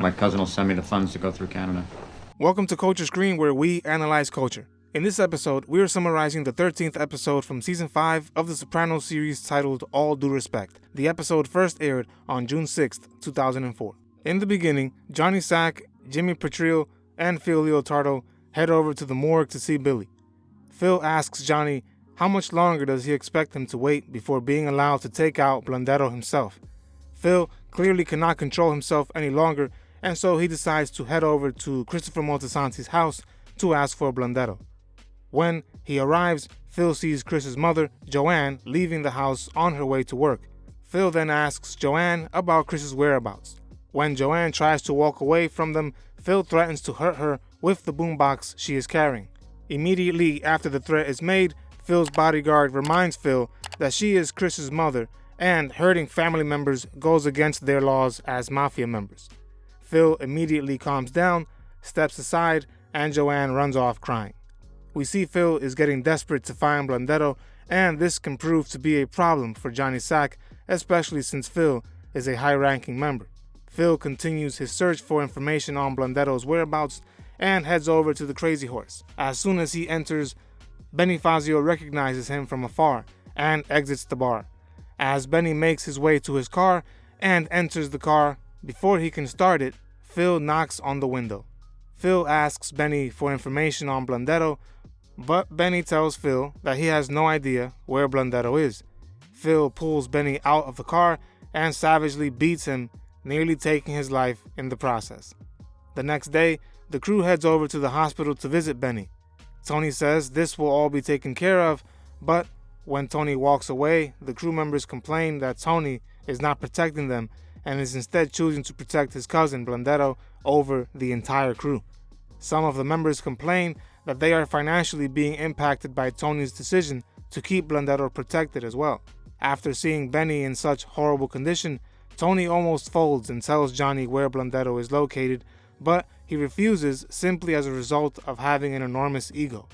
My cousin will send me the funds to go through Canada. Welcome to Culture Screen, where we analyze culture. In this episode, we are summarizing the 13th episode from Season 5 of the Sopranos series titled All Due Respect. The episode first aired on June 6, 2004. In the beginning, Johnny Sack, Jimmy Petriel, and Phil Leotardo head over to the morgue to see Billy. Phil asks Johnny how much longer does he expect him to wait before being allowed to take out Blundetto himself. Phil clearly cannot control himself any longer, and so he decides to head over to Christopher Moltisanti's house to ask for Blundetto. When he arrives, Phil sees Chris's mother, Joanne, leaving the house on her way to work. Phil then asks Joanne about Chris's whereabouts. When Joanne tries to walk away from them, Phil threatens to hurt her with the boombox she is carrying. Immediately after the threat is made, Phil's bodyguard reminds Phil that she is Chris's mother, and hurting family members goes against their laws as mafia members. Phil immediately calms down, steps aside, and Joanne runs off crying. We see Phil is getting desperate to find Blundetto, and this can prove to be a problem for Johnny Sack, especially since Phil is a high-ranking member. Phil continues his search for information on Blundetto's whereabouts and heads over to the Crazy Horse. As soon as he enters, Benny Fazio recognizes him from afar and exits the bar. As Benny makes his way to his car and enters the car, before he can start it, Phil knocks on the window. Phil asks Benny for information on Blundetto, but Benny tells Phil that he has no idea where Blundetto is. Phil pulls Benny out of the car and savagely beats him, nearly taking his life in the process. The next day, the crew heads over to the hospital to visit Benny. Tony says this will all be taken care of, but when Tony walks away, the crew members complain that Tony is not protecting them and is instead choosing to protect his cousin Blundetto over the entire crew. Some of the members complain that they are financially being impacted by Tony's decision to keep Blundetto protected as well. After seeing Benny in such horrible condition, Tony almost folds and tells Johnny where Blundetto is located, but he refuses simply as a result of having an enormous ego.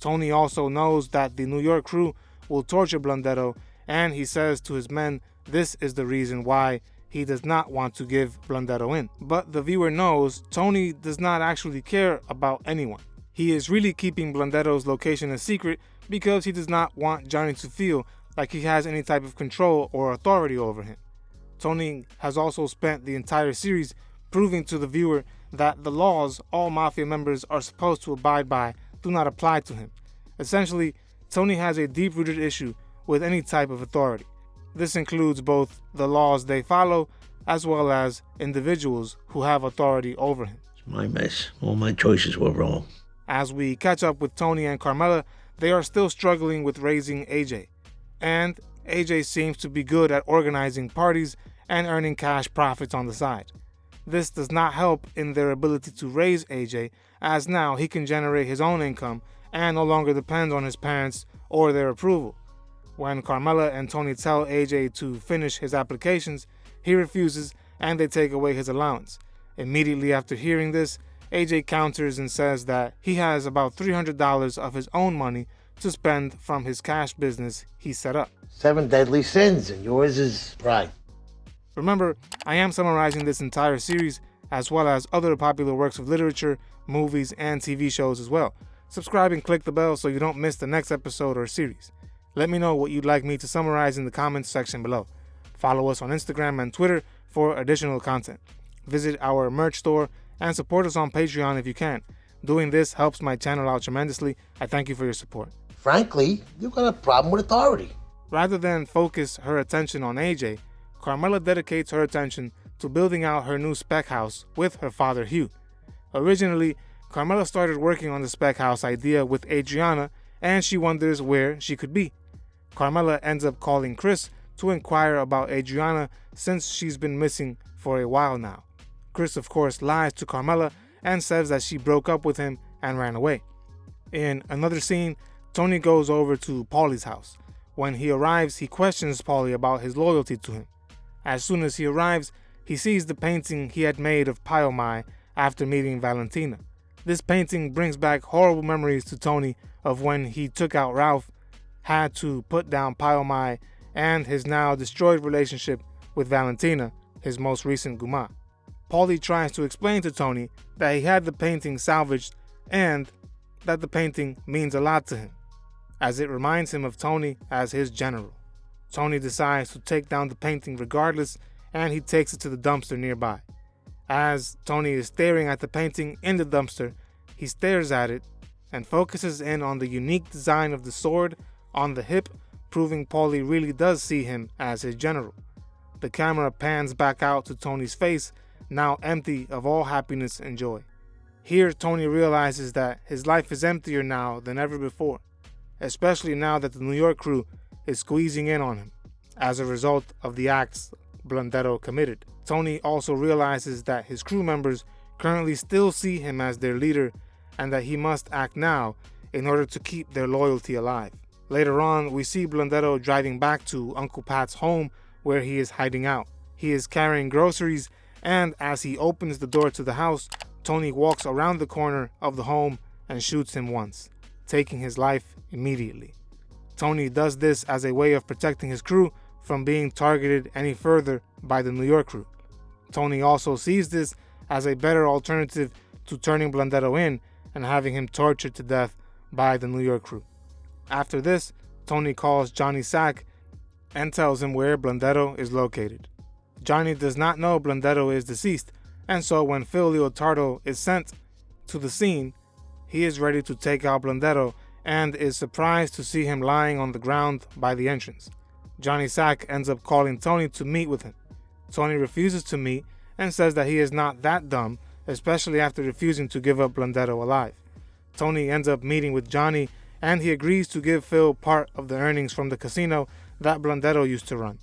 Tony also knows that the New York crew will torture Blundetto, and he says to his men this is the reason why he does not want to give Blundetto in. But the viewer knows Tony does not actually care about anyone. He is really keeping Blundetto's location a secret because he does not want Johnny to feel like he has any type of control or authority over him. Tony has also spent the entire series proving to the viewer that the laws all mafia members are supposed to abide by do not apply to him. Essentially, Tony has a deep-rooted issue with any type of authority. This includes both the laws they follow as well as individuals who have authority over him. It's my mess. All my choices were wrong. As we catch up with Tony and Carmela, they are still struggling with raising AJ. And AJ seems to be good at organizing parties and earning cash profits on the side. This does not help in their ability to raise AJ, as now he can generate his own income and no longer depends on his parents or their approval. When Carmela and Tony tell AJ to finish his applications, he refuses and they take away his allowance. Immediately after hearing this, AJ counters and says that he has about $300 of his own money to spend from his cash business he set up. 7 deadly sins, and yours is pride. Remember, I am summarizing this entire series as well as other popular works of literature, movies, and TV shows as well. Subscribe and click the bell so you don't miss the next episode or series. Let me know what you'd like me to summarize in the comments section below. Follow us on Instagram and Twitter for additional content. Visit our merch store and support us on Patreon if you can. Doing this helps my channel out tremendously. I thank you for your support. Frankly, you've got a problem with authority. Rather than focus her attention on AJ, Carmela dedicates her attention to building out her new spec house with her father Hugh. Originally, Carmela started working on the spec house idea with Adriana, and she wonders where she could be. Carmela ends up calling Chris to inquire about Adriana since she's been missing for a while now. Chris, of course, lies to Carmela and says that she broke up with him and ran away. In another scene, Tony goes over to Paulie's house. When he arrives, he questions Paulie about his loyalty to him. As soon as he arrives, he sees the painting he had made of Pyomai after meeting Valentina. This painting brings back horrible memories to Tony of when he took out Ralph, had to put down Pyomai, and his now destroyed relationship with Valentina, his most recent Guma. Paulie tries to explain to Tony that he had the painting salvaged and that the painting means a lot to him, as it reminds him of Tony as his general. Tony decides to take down the painting regardless, and he takes it to the dumpster nearby. As Tony is staring at the painting in the dumpster, he stares at it and focuses in on the unique design of the sword on the hip, proving Paulie really does see him as his general. The camera pans back out to Tony's face, now empty of all happiness and joy. Here, Tony realizes that his life is emptier now than ever before, especially now that the New York crew is squeezing in on him as a result of the acts Blundetto committed. Tony also realizes that his crew members currently still see him as their leader and that he must act now in order to keep their loyalty alive. Later on, we see Blundetto driving back to Uncle Pat's home where he is hiding out. He is carrying groceries, and as he opens the door to the house, Tony walks around the corner of the home and shoots him once, taking his life immediately. Tony does this as a way of protecting his crew from being targeted any further by the New York crew. Tony also sees this as a better alternative to turning Blundetto in and having him tortured to death by the New York crew. After this, Tony calls Johnny Sack and tells him where Blundetto is located. Johnny does not know Blundetto is deceased, and so when Phil Leotardo is sent to the scene, he is ready to take out Blundetto and is surprised to see him lying on the ground by the entrance. Johnny Sack ends up calling Tony to meet with him. Tony refuses to meet and says that he is not that dumb, especially after refusing to give up Blundetto alive. Tony ends up meeting with Johnny, and he agrees to give Phil part of the earnings from the casino that Blundetto used to run.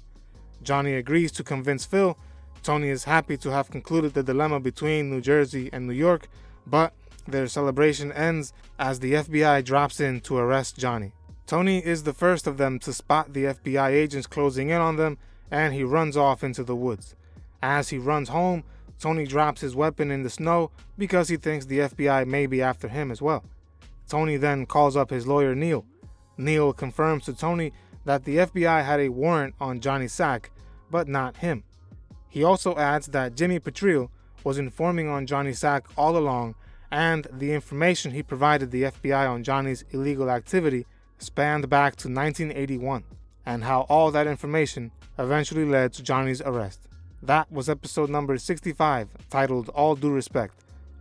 Johnny agrees to convince Phil. Tony is happy to have concluded the dilemma between New Jersey and New York, but their celebration ends as the FBI drops in to arrest Johnny. Tony is the first of them to spot the FBI agents closing in on them, and he runs off into the woods. As he runs home, Tony drops his weapon in the snow because he thinks the FBI may be after him as well. Tony then calls up his lawyer Neil. Neil confirms to Tony that the FBI had a warrant on Johnny Sack, but not him. He also adds that Jimmy Petriel was informing on Johnny Sack all along, and the information he provided the FBI on Johnny's illegal activity spanned back to 1981, and how all that information eventually led to Johnny's arrest. That was episode number 65, titled All Due Respect.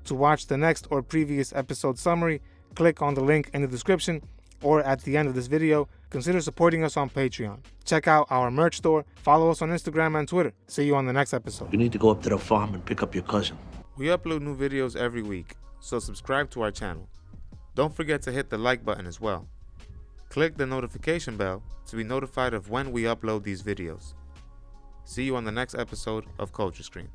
To watch the next or previous episode summary, click on the link in the description or at the end of this video. Consider supporting us on Patreon. Check out our merch store, follow us on Instagram and Twitter. See you on the next episode. You need to go up to the farm and pick up your cousin. We upload new videos every week, so subscribe to our channel. Don't forget to hit the like button as well. Click the notification bell to be notified of when we upload these videos. See you on the next episode of Culture Screen.